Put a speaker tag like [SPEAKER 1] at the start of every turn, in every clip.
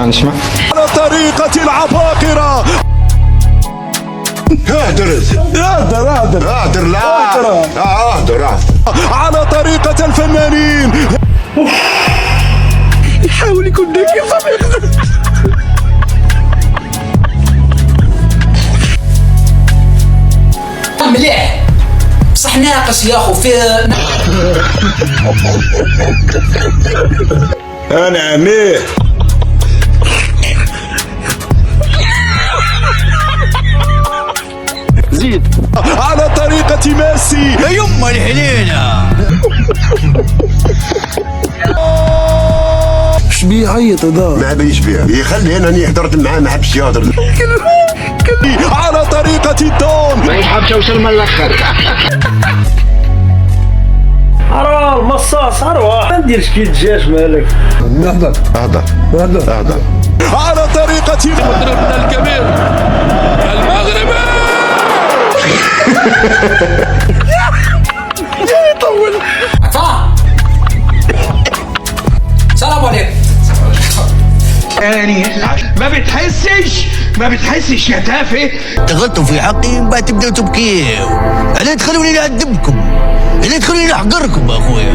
[SPEAKER 1] نسمع.
[SPEAKER 2] على طريقة العباقرة.
[SPEAKER 3] اهدر لا اهدر
[SPEAKER 2] على طريقة الفنانين.
[SPEAKER 4] يحاول يكون ذكي صديقي.
[SPEAKER 5] مليح بصح ناقص يا اخو في
[SPEAKER 3] انا عميه.
[SPEAKER 4] زيد
[SPEAKER 2] على طريقة ميسي.
[SPEAKER 4] يا يما الحنينة. اش بيعيط هذا؟
[SPEAKER 3] ما بيش بيه يخلي انا حضرت معاه ما حبش يهضر.
[SPEAKER 2] على طريقة الدون.
[SPEAKER 6] ما يحبش يوصل من الاخر.
[SPEAKER 7] حرام مصاص اروح ما نديرش كي الدجاج مالك.
[SPEAKER 3] اهدر
[SPEAKER 2] على طريقة
[SPEAKER 8] مدربنا الكبير المغربي.
[SPEAKER 2] يطول.
[SPEAKER 5] عفا السلام عليكم.
[SPEAKER 6] يعني ما بتحسش يا تافه.
[SPEAKER 4] تغلطوا في حقي بعد تبداوا تبكيوا. لا تخلوني نعذبكم، لا تخلوني نحقركم اخويا،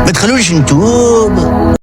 [SPEAKER 4] ما تخلونيش نتوب.